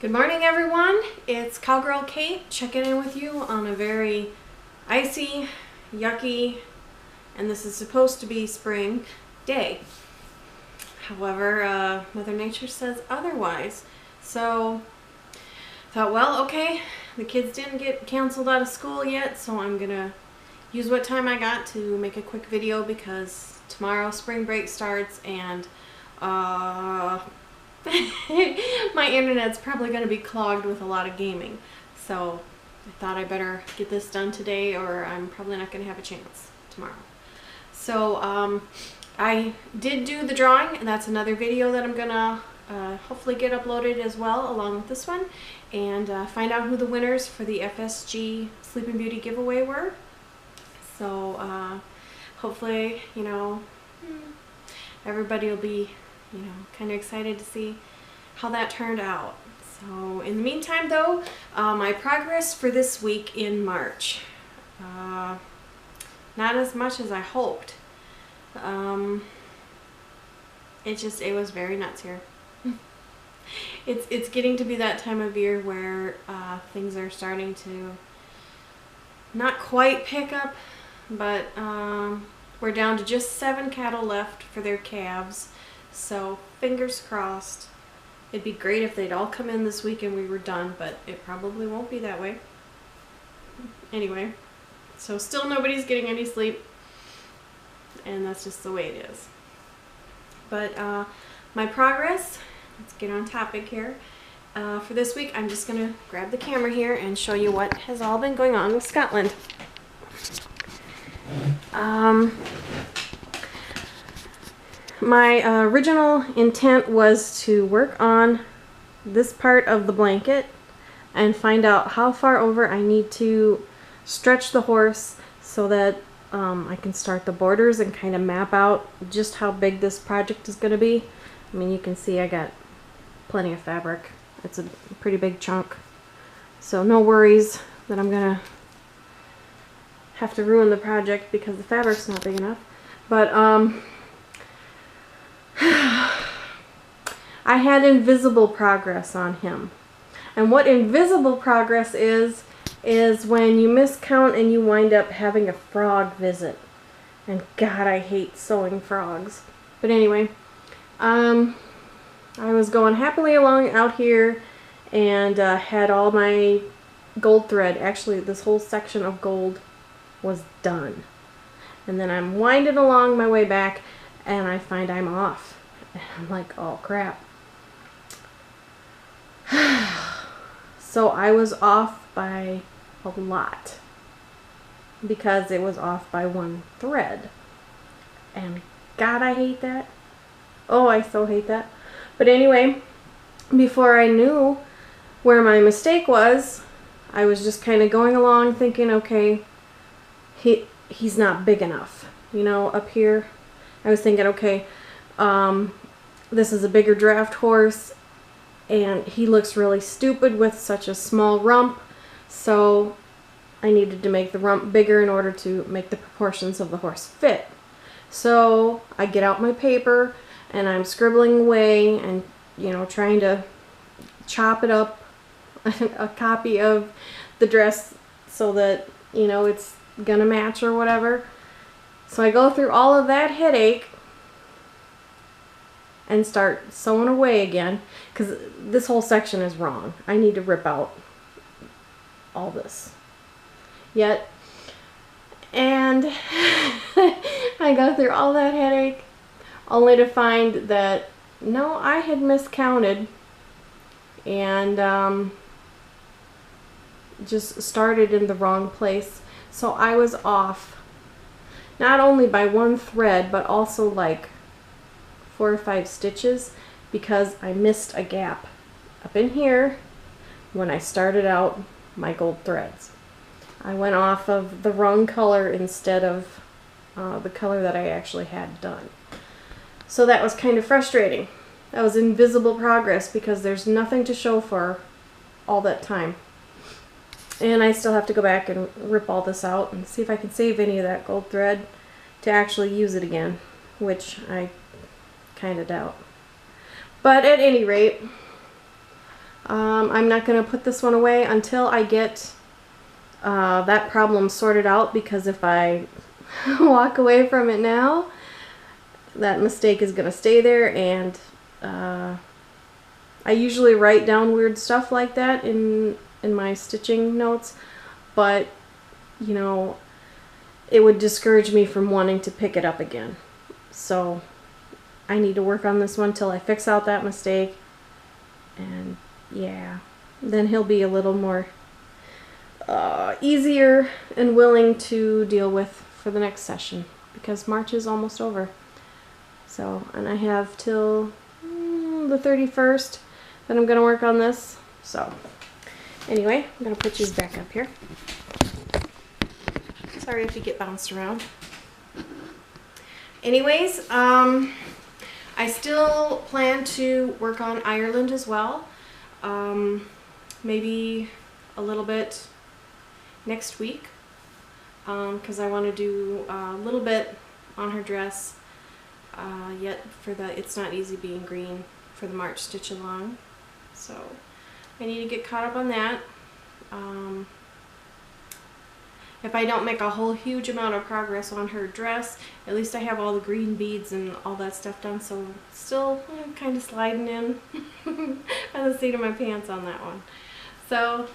Good morning, everyone. It's Cowgirl Kate checking in with you on a very icy, yucky, and this is supposed to be spring day. However, Mother Nature says otherwise. So I thought, well, okay, the kids didn't get canceled out of school yet, so I'm gonna use what time I got to make a quick video because tomorrow spring break starts and my internet's probably going to be clogged with a lot of gaming, so I thought I better get this done today or I'm probably not going to have a chance tomorrow. So I did do the drawing, and that's another video that I'm going to hopefully get uploaded as well along with this one, and find out who the winners for the FSG Sleeping Beauty giveaway were. So hopefully, you know, everybody will be, you know, kind of excited to see how that turned out. So in the meantime though, my progress for this week in March, not as much as I hoped. It was very nuts here. It's getting to be that time of year where things are starting to not quite pick up, but we're down to just 7 cattle left for their calves. So fingers crossed. It'd be great if they'd all come in this week and we were done, but it probably won't be that way. Anyway, so still nobody's getting any sleep, and that's just the way it is. But my progress, let's get on topic here. For this week, I'm just gonna grab the camera here and show you what has all been going on with Scotland. My original intent was to work on this part of the blanket and find out how far over I need to stretch the horse so that I can start the borders and kind of map out just how big this project is going to be. I mean, you can see I got plenty of fabric. It's a pretty big chunk. So no worries that I'm going to have to ruin the project because the fabric's not big enough. But I had invisible progress on him. And what invisible progress is when you miscount and you wind up having a frog visit. And God, I hate sewing frogs. But anyway, I was going happily along out here and had all my gold thread. Actually, this whole section of gold was done. And then I'm winding along my way back and I find I'm off. And I'm like, oh crap. So I was off by a lot because it was off by 1 thread. And God, I hate that. Oh, I so hate that. But anyway, before I knew where my mistake was, I was just kind of going along thinking, okay, he's not big enough. You know, up here, I was thinking, okay, this is a bigger draft horse, and he looks really stupid with such a small rump, so I needed to make the rump bigger in order to make the proportions of the horse fit. So I get out my paper and I'm scribbling away and, you know, trying to chop it up, a copy of the dress so that, you know, it's gonna match or whatever. So I go through all of that headache and start sewing away again because this whole section is wrong. I need to rip out all this yet, and I go through all that headache only to find that no, I had miscounted and just started in the wrong place. So I was off not only by 1 thread but also like 4 or 5 stitches because I missed a gap up in here when I started out my gold threads. I went off of the wrong color instead of the color that I actually had done. So that was kind of frustrating. That was invisible progress because there's nothing to show for all that time. And I still have to go back and rip all this out and see if I can save any of that gold thread to actually use it again, which I kind of doubt. But at any rate, I'm not going to put this one away until I get that problem sorted out, because if I walk away from it now, that mistake is going to stay there. And I usually write down weird stuff like that in my stitching notes, but you know, it would discourage me from wanting to pick it up again. So I need to work on this one till I fix out that mistake, and yeah, then he'll be a little more easier and willing to deal with for the next session, because March is almost over. So, and I have till the 31st that I'm going to work on this. So anyway, I'm going to put you back up here. Sorry if you get bounced around. Anyways, I still plan to work on Ireland as well. Maybe a little bit next week, because I want to do a little bit on her dress yet for the It's Not Easy Being Green for the March stitch along. So I need to get caught up on that. If I don't make a whole huge amount of progress on her dress, at least I have all the green beads and all that stuff done, so still kind of sliding in by the seat of my pants on that one. So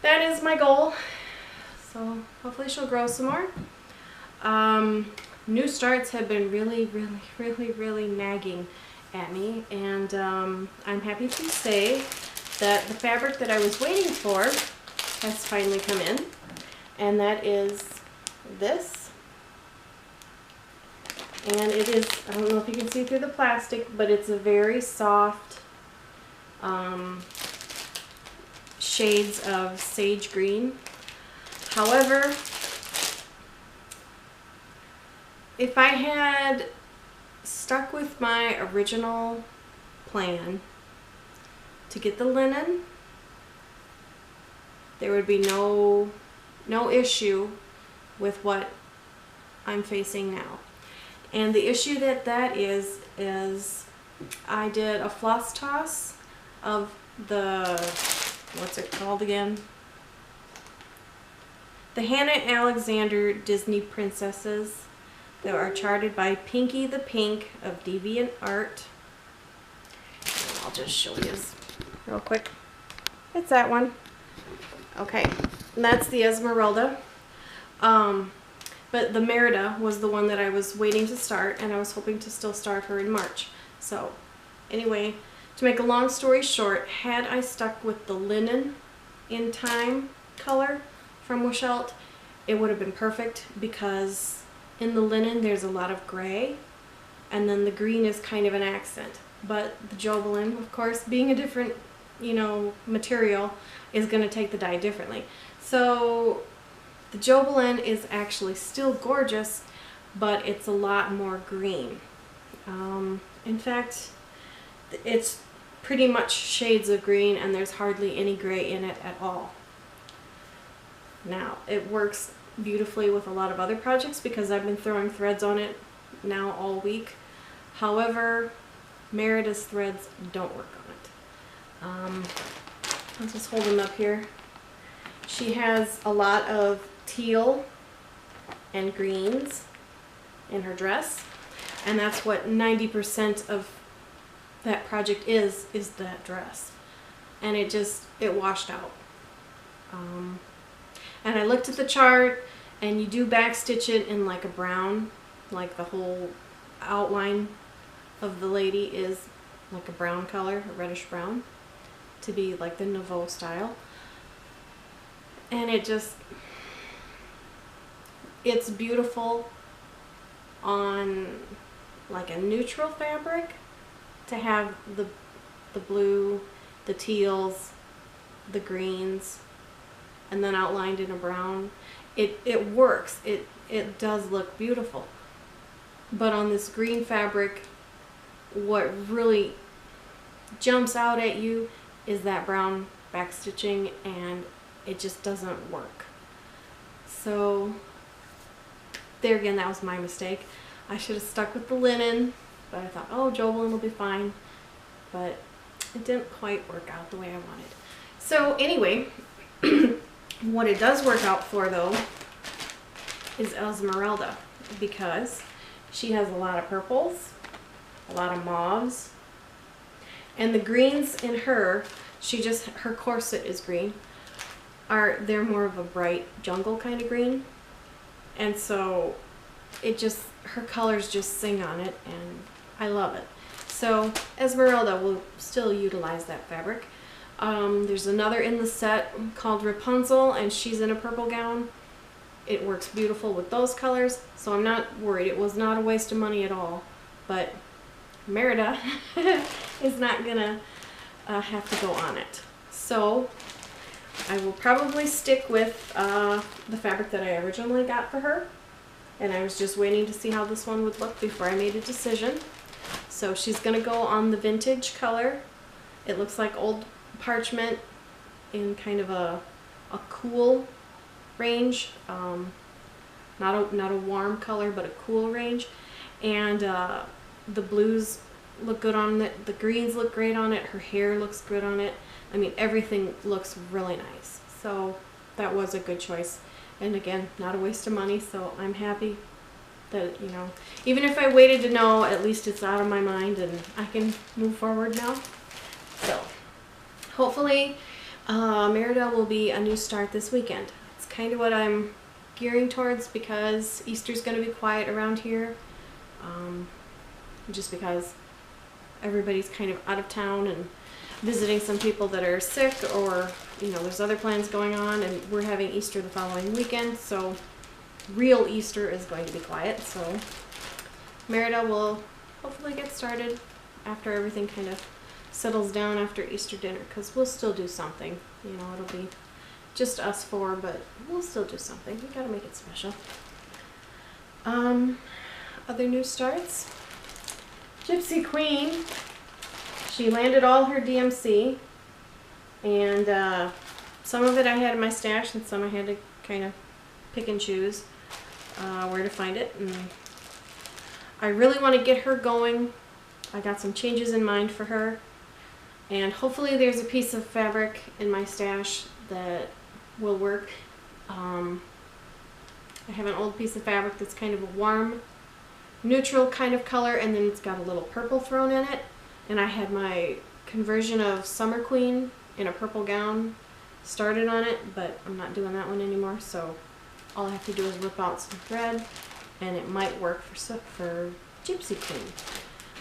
that is my goal. So hopefully she'll grow some more. New starts have been really nagging at me, and I'm happy to say that the fabric that I was waiting for has finally come in. And that is this. And it is, I don't know if you can see through the plastic, but it's a very soft shades of sage green. However, if I had stuck with my original plan to get the linen, there would be no issue with what I'm facing now. And the issue that is I did a floss toss of the, what's it called again? The Hannah Alexander Disney Princesses that are charted by Pinky the Pink of Deviant Art. And I'll just show you real quick. It's that one. Okay, and that's the Esmeralda. But the Merida was the one that I was waiting to start, and I was hoping to still start her in March. So anyway, to make a long story short, had I stuck with the linen in time color from Wishelt, it would have been perfect, because in the linen there's a lot of gray, and then the green is kind of an accent. But the Jobelin, of course, being a different, you know, material, is going to take the dye differently. So the Jobelin is actually still gorgeous, but it's a lot more green. In fact, it's pretty much shades of green, and there's hardly any gray in it at all. Now, it works beautifully with a lot of other projects because I've been throwing threads on it now all week. However, Merida's threads don't work on it. I'll just hold them up here. She has a lot of teal and greens in her dress, and that's what 90% of that project is that dress. And it washed out. And I looked at the chart, and you do back stitch it in like a brown, like the whole outline of the lady is like a brown color, a reddish brown, to be like the Nouveau style. And it's beautiful on like a neutral fabric, to have the blue, the teals, the greens, and then outlined in a brown. It works. It does look beautiful. But on this green fabric, what really jumps out at you is that brown back stitching, and it just doesn't work. So there again, that was my mistake. I should have stuck with the linen, but I thought, oh, Jobelin will be fine. But it didn't quite work out the way I wanted. So anyway, what it does work out for though is Esmeralda, because she has a lot of purples, a lot of mauves, and the greens in her, her corset is green, they're more of a bright jungle kind of green, and so her colors just sing on it, and I love it. So Esmeralda will still utilize that fabric. There's another in the set called Rapunzel, and she's in a purple gown. It works beautiful with those colors, so I'm not worried. It was not a waste of money at all, but Merida is not gonna have to go on it. So I will probably stick with the fabric that I originally got for her, and I was just waiting to see how this one would look before I made a decision. So she's gonna go on the vintage color. It looks like old parchment in kind of a cool range, not a warm color, but a cool range, and the blues look good on it, the greens look great on it, her hair looks good on it. I mean, everything looks really nice, so that was a good choice, and again, not a waste of money, so I'm happy that, you know, even if I waited to know, at least it's out of my mind and I can move forward now. So hopefully Merida will be a new start this weekend. It's kind of what I'm gearing towards, because Easter's going to be quiet around here, just because everybody's kind of out of town and visiting some people that are sick, or, you know, there's other plans going on, and we're having Easter the following weekend, so real Easter is going to be quiet. So Merida will hopefully get started after everything kind of settles down after Easter dinner, because we'll still do something. You know, it'll be just us four, but we'll still do something. We gotta make it special. Other new starts. Gypsy Queen, she landed all her DMC, and some of it I had in my stash, and some I had to kind of pick and choose where to find it. And I really want to get her going. I got some changes in mind for her, and hopefully there's a piece of fabric in my stash that will work. I have an old piece of fabric that's kind of a warm, neutral kind of color, and then it's got a little purple thrown in it, and I had my conversion of Summer Queen in a purple gown started on it, but I'm not doing that one anymore, so all I have to do is whip out some thread, and it might work for Gypsy Queen.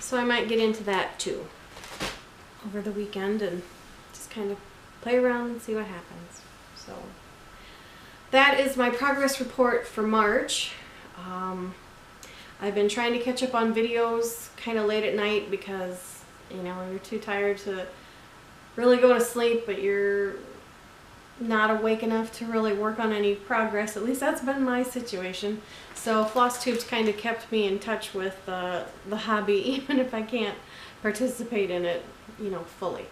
So I might get into that too over the weekend and just kind of play around and see what happens. So that is my progress report for March. I've been trying to catch up on videos kind of late at night, because, you know, you're too tired to really go to sleep, but you're not awake enough to really work on any progress. At least that's been my situation. So FlossTube's kind of kept me in touch with the hobby, even if I can't participate in it, you know, fully.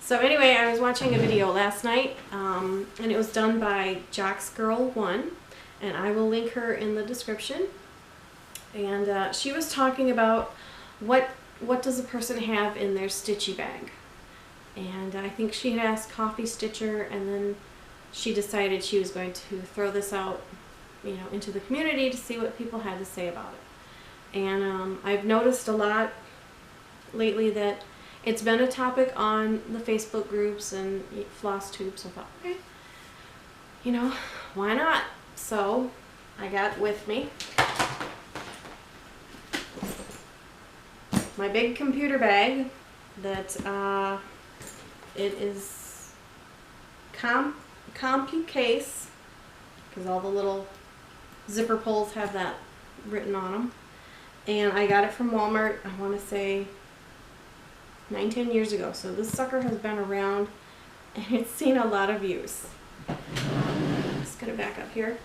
So anyway, I was watching a video last night, and it was done by JocksGirl1, and I will link her in the description. And she was talking about what does a person have in their stitchy bag. And I think she had asked Coffee Stitcher, and then she decided she was going to throw this out, you know, into the community to see what people had to say about it. And I've noticed a lot lately that it's been a topic on the Facebook groups and FlossTube, so I thought, okay, you know, why not? So I got with me my big computer bag that it is CompuCase, because all the little zipper pulls have that written on them. And I got it from Walmart, I want to say 9-10 years ago. So this sucker has been around, and it's seen a lot of use. Just gonna back up here.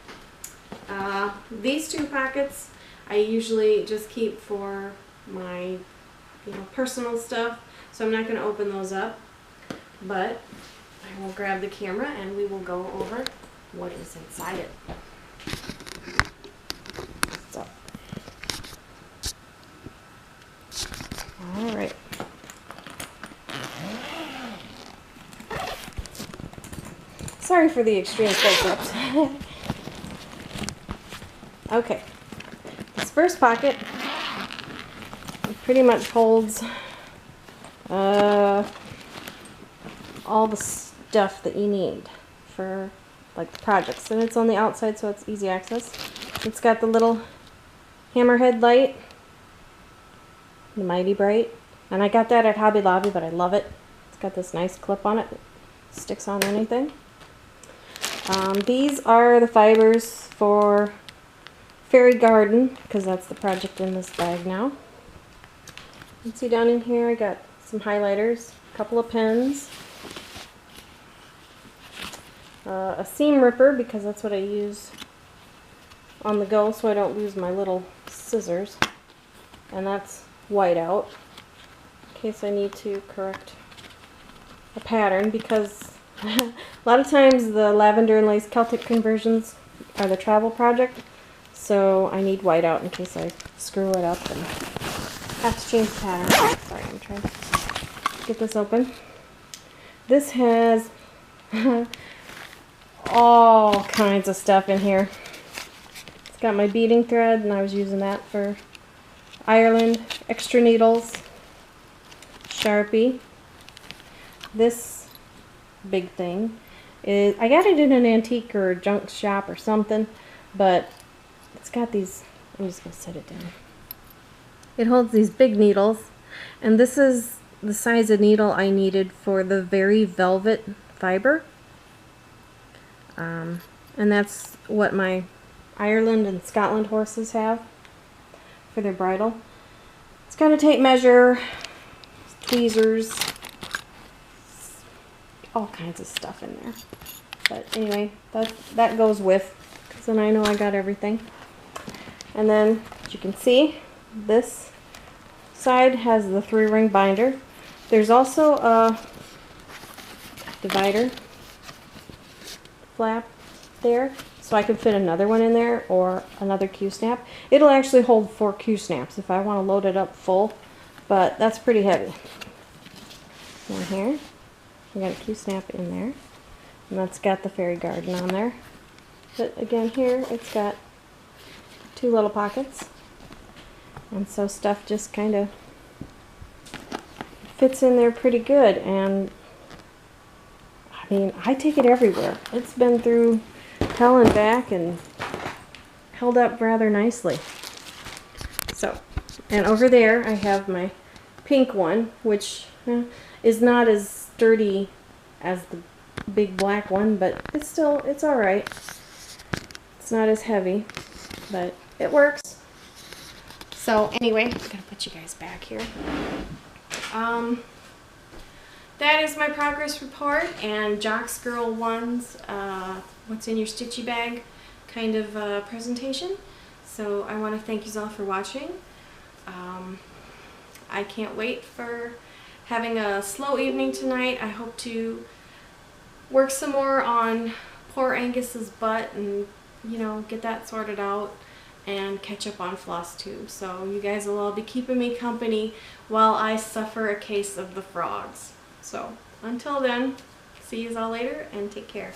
These two pockets I usually just keep for my, you know, personal stuff, so I'm not going to open those up, but I will grab the camera and we will go over what is inside it. So, alright. Sorry for the extreme close-ups. Okay, this first pocket pretty much holds all the stuff that you need for like the projects, and it's on the outside so it's easy access. It's got the little hammerhead light, the Mighty Bright, and I got that at Hobby Lobby, but I love it. It's got this nice clip on it that sticks on anything. These are the fibers for Fairy Garden, because that's the project in this bag now. You can see down in here I got some highlighters, a couple of pens, a seam ripper because that's what I use on the go so I don't lose my little scissors, and that's white out in case I need to correct a pattern, because a lot of times the lavender and lace Celtic conversions are the travel project, so I need white out in case I screw it up and have to change the pattern. Sorry, I'm trying to get this open. This has all kinds of stuff in here. It's got my beading thread, and I was using that for Ireland, extra needles, Sharpie. This big thing is, I got it in an antique or junk shop or something, but it's got these, I'm just going to set it down. It holds these big needles, and this is the size of needle I needed for the Very Velvet fiber. And that's what my Ireland and Scotland horses have for their bridle. It's got a tape measure, tweezers, all kinds of stuff in there. But anyway, that goes with, because then I know I got everything. And then, as you can see, this side has the 3-ring binder. There's also a divider flap there, so I could fit another one in there or another Q-snap. It'll actually hold 4 Q-snaps if I want to load it up full, but that's pretty heavy. Down here, I got a Q-snap in there, and that's got the Fairy Garden on there. But again, here it's got 2 little pockets, and so stuff just kind of fits in there pretty good. And I mean, I take it everywhere. It's been through hell and back and held up rather nicely. So, and over there I have my pink one, which is not as sturdy as the big black one, but it's alright. It's not as heavy, but it works. So anyway, I'm gonna put you guys back here. That is my progress report and Jocks Girl 1's what's in your stitchy bag kind of presentation. So I want to thank you all for watching. I can't wait for having a slow evening tonight. I hope to work some more on poor Angus's butt and, you know, get that sorted out and catch up on FlossTube. So you guys will all be keeping me company while I suffer a case of the frogs. So until then, see you all later and take care.